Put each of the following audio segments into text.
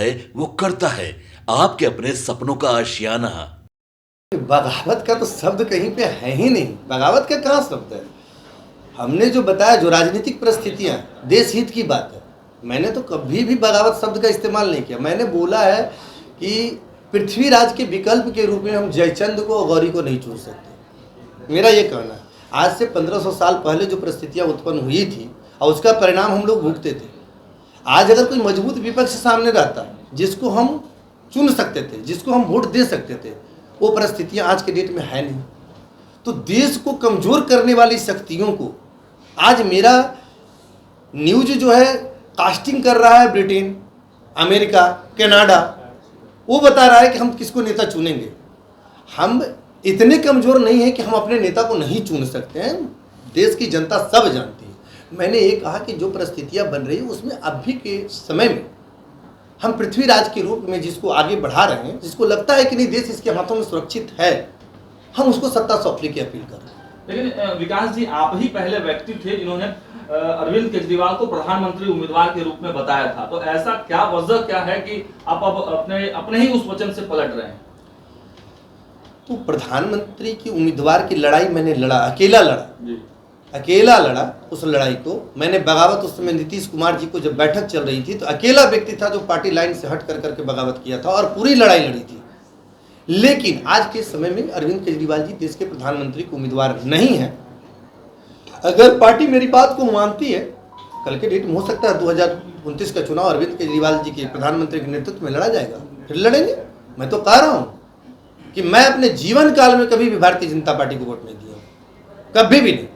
है वो करता है, आपके अपने सपनों का आशियाना। बगावत का तो शब्द कहीं पे है ही नहीं। बगावत का कहाँ शब्द है? हमने जो बताया, जो राजनीतिक परिस्थितियां, देश हित की बात है, मैंने तो कभी भी बगावत शब्द का इस्तेमाल नहीं किया। मैंने बोला है कि पृथ्वीराज के विकल्प के रूप में हम जयचंद को और गौरी को नहीं चुन सकते। मेरा ये कहना है, आज से 1500 साल पहले जो परिस्थितियां उत्पन्न हुई थी और उसका परिणाम हम लोग भुगते थे। आज अगर कोई मजबूत विपक्ष सामने रहता, जिसको हम चुन सकते थे, जिसको हम वोट दे सकते थे, वो परिस्थितियां आज के डेट में है नहीं। तो देश को कमजोर करने वाली शक्तियों को आज मेरा न्यूज जो है कास्टिंग कर रहा है, ब्रिटेन, अमेरिका, कनाडा, वो बता रहा है कि हम किसको नेता चुनेंगे। हम इतने कमजोर नहीं है कि हम अपने नेता को नहीं चुन सकते हैं। देश की जनता सब जानती है। मैंने ये कहा कि जो परिस्थितियां बन रही है उसमें अभी के समय में हम पृथ्वीराज के रूप में जिसको आगे बढ़ा रहे हैं, जिसको लगता है कि नहीं देश इसके हाथों में सुरक्षित है, हम उसको सत्ता सौंपने की अपील कर रहे हैं। लेकिन विकास जी, आप ही पहले व्यक्ति थे जिन्होंने अरविंद केजरीवाल को प्रधानमंत्री उम्मीदवार के रूप में बताया था, तो ऐसा क्या वजह क्या है कि आप अब अपने ही उस वचन से पलट रहे हैं? तो प्रधानमंत्री की उम्मीदवार की लड़ाई मैंने लड़ा, अकेला लड़ा जी। अकेला लड़ा। उस लड़ाई को मैंने बगावत, उस समय नीतीश कुमार जी को जब बैठक चल रही थी तो अकेला व्यक्ति था जो पार्टी लाइन से हट कर करके बगावत किया था और पूरी लड़ाई लड़ी थी। लेकिन आज के समय में अरविंद केजरीवाल जी देश के प्रधानमंत्री के उम्मीदवार नहीं है। अगर पार्टी मेरी बात को मानती है, कल के डेट में हो सकता है 2029 का चुनाव अरविंद केजरीवाल जी के प्रधानमंत्री के नेतृत्व में लड़ा जाएगा, फिर लड़ेंगे। मैं तो कह रहा हूं कि मैं अपने जीवन काल में कभी भी भारतीय जनता पार्टी को वोट नहीं दिया, कभी भी नहीं।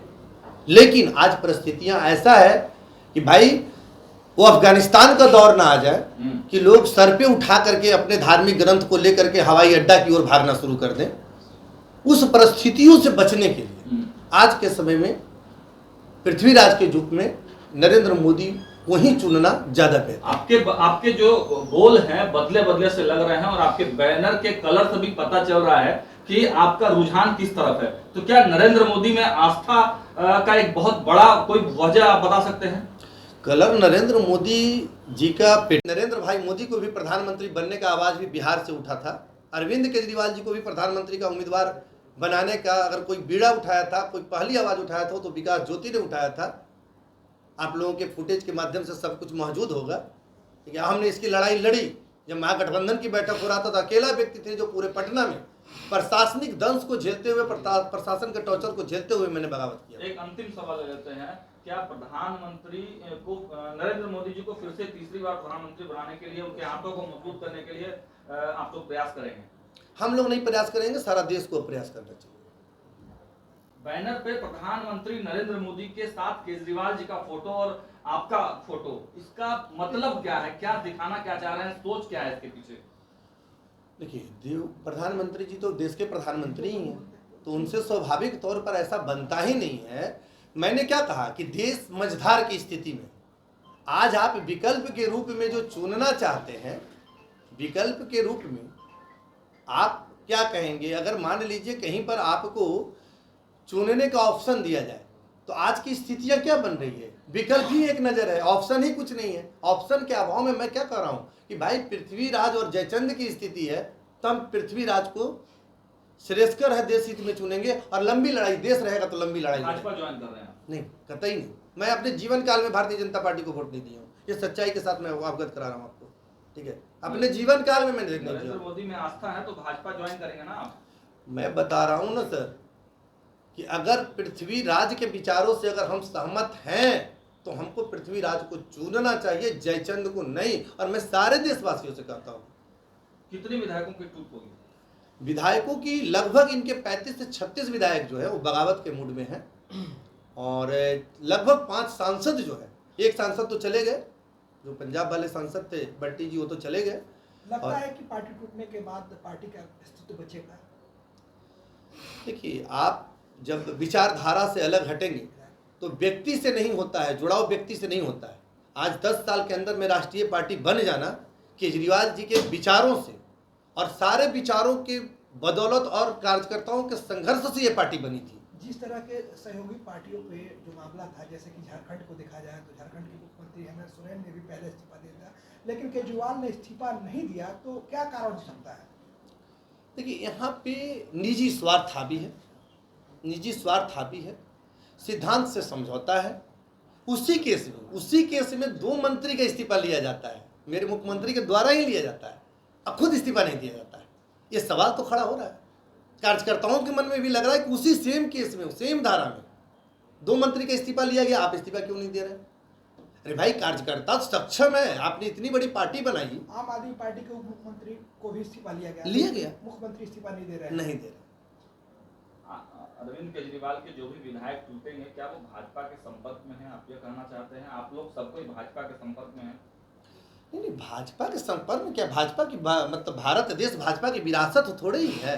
लेकिन आज परिस्थितियां ऐसा है कि भाई वो अफगानिस्तान का दौर ना आ जाए कि लोग सर पे उठा करके अपने धार्मिक ग्रंथ को लेकर के हवाई अड्डा की ओर भागना शुरू कर दें। उस परिस्थितियों से बचने के लिए आज के समय में पृथ्वीराज के रूप में नरेंद्र मोदी को ही चुनना ज्यादा बेहतर। आपके जो बोल हैं बदले बदले से लग रहे हैं और आपके बैनर के कलर से भी पता चल रहा है कि आपका रुझान किस तरफ है। तो क्या नरेंद्र मोदी में आस्था का एक बहुत बड़ा कोई वजह आप बता सकते हैं? कलर नरेंद्र मोदी जी का, नरेंद्र भाई मोदी को भी प्रधानमंत्री बनने का आवाज भी बिहार से उठा था। अरविंद केजरीवाल जी को भी प्रधानमंत्री का उम्मीदवार बनाने का अगर कोई बीड़ा उठाया था, कोई पहली आवाज उठाया था, तो विकास ज्योति ने उठाया था। आप लोगों के फुटेज के माध्यम से सब कुछ मौजूद होगा कि हमने इसकी लड़ाई लड़ी। जब महागठबंधन की बैठक हो रहा था तो अकेला व्यक्ति थे जो पूरे पटना में प्रशासनिक दंश को झेलते हुए, प्रशासन के टॉर्चर को झेलते हुए मैंने बगावत किया। एक अंतिम सवाल लेते हैं, क्या प्रधानमंत्री को नरेंद्र मोदी जी को फिर से तीसरी बार प्रधानमंत्री बनाने के लिए, उनके हाथों को मजबूत करने के लिए आप लोग प्रयास करेंगे? हम लोग नहीं प्रयास करेंगे, सारा देश को प्रयास करना चाहिए। बैनर पे प्रधानमंत्री नरेंद्र मोदी के साथ केजरीवाल जी का फोटो और आपका फोटो, इसका मतलब क्या है? क्या दिखाना क्या चाह रहे हैं? सोच क्या है इसके पीछे? देखिए, प्रधानमंत्री जी तो देश के प्रधानमंत्री ही हैं, तो उनसे स्वाभाविक तौर पर ऐसा बनता ही नहीं है। मैंने क्या कहा कि देश मझधार की स्थिति में आज आप विकल्प के रूप में जो चुनना चाहते हैं, विकल्प के रूप में आप क्या कहेंगे? अगर मान लीजिए कहीं पर आपको चुनने का ऑप्शन दिया जाए तो आज की स्थितियां क्या बन रही है? विकल्प ही एक नजर है, ऑप्शन ही कुछ नहीं है। ऑप्शन के अभाव में मैं क्या कर रहा हूं कि भाई पृथ्वीराज और जयचंद की स्थिति है, तब पृथ्वीराज को श्रेष्ठकर है, देश हित में चुनेंगे और लंबी लड़ाई, देश रहेगा तो लंबी लड़ाई। भाजपा ज्वाइन कर रहे हैं? नहीं, कतई नहीं। मैं अपने जीवन काल में भारतीय जनता पार्टी को वोट नहीं दिया हूँ, ये सच्चाई के साथ मैं अवगत करा रहा हूँ आपको, ठीक है? अपने जीवन काल में मैंने नहीं नरेंद्र मोदी में आस्था है तो भाजपा ज्वाइन करेंगे ना आप? मैं बता रहा हूँ ना सर कि अगर पृथ्वीराज के विचारों से अगर हम सहमत हैं तो हमको पृथ्वीराज को चुनना चाहिए, जयचंद को नहीं। और मैं सारे देशवासियों से कहता हूँ। कितने विधायकों की टूट होगी? विधायकों की लगभग इनके 35 से 36 विधायक जो है वो बगावत के मूड में हैं और लगभग 5 सांसद जो है, एक सांसद तो चले गए, जो पंजाब वाले सांसद थे बट्टी जी, वो तो चले गए। लगता है कि पार्टी टूटने के बाद पार्टी का अस्तित्व बचेगा। देखिए, आप जब विचारधारा से अलग हटेंगे तो व्यक्ति से नहीं होता है, जुड़ाव व्यक्ति से नहीं होता है। आज 10 साल के अंदर में राष्ट्रीय पार्टी बन जाना केजरीवाल जी के विचारों से और सारे विचारों के बदौलत और कार्यकर्ताओं के संघर्ष से ये पार्टी बनी थी। जिस तरह के सहयोगी पार्टियों पे जो मामला था, जैसे कि झारखंड को देखा जाए तो झारखंड के मुख्यमंत्री हेमंत सोरेन ने भी पहले इस्तीफा दिया था, लेकिन केजरीवाल ने इस्तीफा नहीं दिया, तो क्या कारण हो सकता है? देखिए, यहाँ पे निजी स्वार्थ हावी है, निजी स्वार्थ हावी है, सिद्धांत से समझौता है। उसी केस में 2 मंत्री का इस्तीफा लिया जाता है, मेरे मुख्यमंत्री के द्वारा ही लिया जाता है, अब खुद इस्तीफा नहीं दिया जाता है। ये सवाल तो खड़ा हो रहा है, कार्यकर्ताओं के मन में भी लग रहा है कि उसी सेम केस में, सेम धारा में 2 मंत्री का इस्तीफा लिया गया, आप इस्तीफा क्यों नहीं दे रहे? अरे भाई, कार्यकर्ता सक्षम है, आपने इतनी बड़ी पार्टी बनाई। आम आदमी पार्टी के उप मुख्यमंत्री को भी इस्तीफा लिया गया, मुख्यमंत्री इस्तीफा नहीं दे रहे हैं। नहीं दे रहे। अरविंद केजरीवाल के जो भी विधायक टूटेंगे, क्या वो भाजपा के संपर्क में हैं? आप ये कहना चाहते हैं? आप लोग सब कोई भाजपा के संपर्क में हैं? नहीं, भाजपा के संपर्क में क्या, भाजपा की मतलब भारत देश भाजपा की विरासत थोड़े ही है,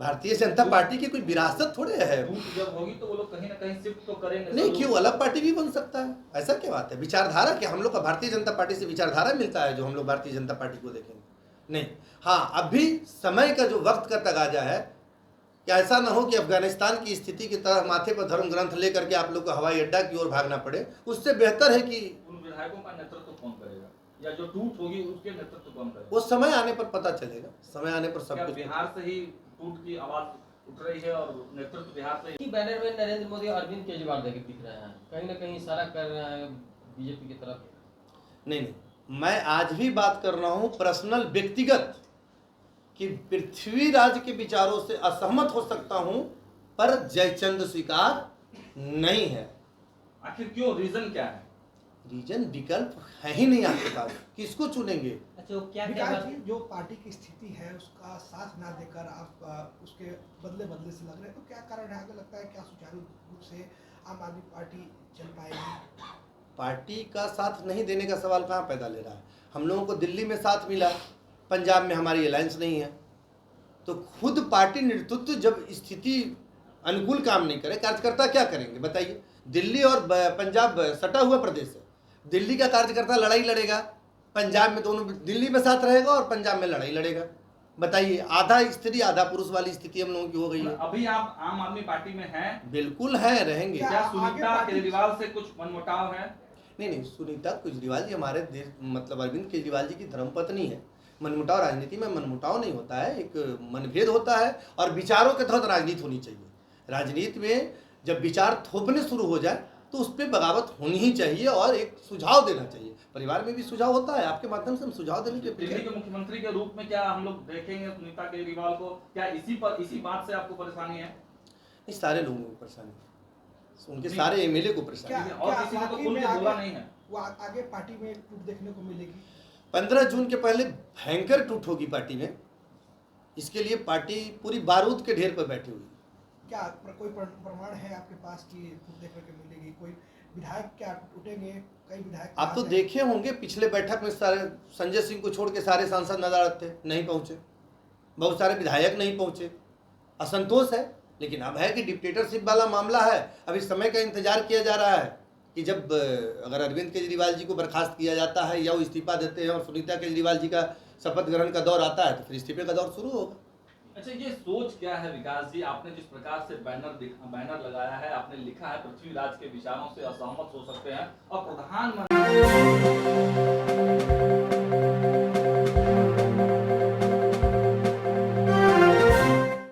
भारतीय जनता पार्टी की कोई विरासत थोड़े है। टूट जब होगी तो वो लोग कहीं ना कहीं शिफ्ट तो करेंगे। नहीं, क्यों, अलग पार्टी भी बन सकता है, ऐसा क्या बात है? विचारधारा क्या, हम लोग का भारतीय जनता पार्टी से विचारधारा मिलता है जो हम लोग भारतीय जनता पार्टी को देखेंगे? नहीं। हाँ, अभी समय का जो वक्त का तगाजा है, क्या ऐसा ना हो कि अफगानिस्तान की स्थिति की तरह माथे पर धर्म ग्रंथ लेकर के आप लोग को हवाई अड्डा की ओर भागना पड़े। उससे बेहतर है कि उन विधायकों का नेतृत्व कौन करेगा, या जो टूट होगी उसके नेतृत्व कौन करेगा? वो समय आने पर पता चलेगा, समय आने पर सब क्या कुछ। बिहार से ही टूट की आवाज उठ रही है और नेतृत्व बिहार से ही? बैनर में नरेंद्र मोदी और अरविंद केजरीवाल दिख रहे हैं, कहीं ना कहीं इशारा कर रहे हैं बीजेपी की तरफ। नहीं, मैं आज भी बात कर रहा हूँ पर्सनल, व्यक्तिगत, कि पृथ्वीराज के विचारों से असहमत हो सकता हूं, पर जयचंद स्वीकार नहीं है। आखिर क्यों, रीजन क्या है? रीजन, विकल्प है ही नहीं आपके पास, किसको चुनेंगे? अच्छा, क्या विकास जी, जो पार्टी की स्थिति है उसका साथ ना देकर आप उसके बदले से लग रहे हैं, तो क्या कारण है? आपको लगता है क्या सुचारू रूप से आम आदमी पार्टी चल पाएगी? पार्टी का साथ नहीं देने का सवाल कहाँ पैदा ले रहा है? हम लोगों को दिल्ली में साथ मिला, पंजाब में हमारी अलायंस नहीं है, तो खुद पार्टी नेतृत्व जब स्थिति अनुकूल काम नहीं करे, कार्यकर्ता क्या करेंगे बताइए? दिल्ली और पंजाब सटा हुआ प्रदेश है, दिल्ली का कार्यकर्ता लड़ाई लड़ेगा, पंजाब में दोनों, दिल्ली में साथ रहेगा और पंजाब में लड़ाई लड़ेगा। बताइए, आधा स्त्री आधा पुरुष वाली स्थिति हम लोगों की हो गई है। अभी आप आम आदमी पार्टी में हैं? बिल्कुल है, रहेंगे। क्या सुनीता केजरीवाल से कुछ मनमुटाव है? नहीं, सुनीता केजरीवाल जी हमारे देश, मतलब अरविंद केजरीवाल जी की धर्मपत्नी है। मनमुटाव, राजनीति में मनमुटाव नहीं होता है, एक मनभेद होता है और विचारों के तहत राजनीति होनी चाहिए। राजनीति में जब विचार थोपने शुरू हो जाए तो उस पर बगावत होनी ही चाहिए और एक सुझाव देना चाहिए। परिवार में भी सुझाव होता है, आपके माध्यम से हम सुझाव देने के दिल्ली के मुख्यमंत्री के रूप में क्या हम लोग देखेंगे सुनीता केजरीवाल को? क्या इसी बात से आपको परेशानी है? इस सारे लोगों को परेशानी है, उनके सारे एमएलए को परेशानी है। और किसी ने तो खुल के बोला नहीं है। वो आगे पार्टी में टूट देखने को मिलेगी। 15 जून के पहले भयंकर टूट होगी पार्टी में, इसके लिए पार्टी पूरी बारूद के ढेर पर बैठी हुई। क्या कोई प्रमाण है आपके पास कि टूट देखने को मिलेगी? कोई विधायक क्या टूटेंगे? कई विधायक आप तो देखे होंगे पिछले बैठक में सारे, संजय सिंह को छोड़ के सारे सांसद नदारत थे, नहीं पहुंचे, बहुत सारे विधायक नहीं पहुंचे, असंतोष है। लेकिन अब है कि डिक्टेटरशिप वाला मामला है, अभी समय का इंतजार किया जा रहा है कि जब अगर अरविंद केजरीवाल जी को बर्खास्त किया जाता है या वो इस्तीफा देते हैं और सुनीता केजरीवाल जी का शपथ ग्रहण का दौर आता है तो फिर इस्तीफे का दौर शुरू होगा। अच्छा, ये सोच क्या है विकास जी? आपने जिस प्रकार से बैनर लगाया है, आपने लिखा है पृथ्वीराज के विचारों से असहमत हो सकते हैं और प्रधानमंत्री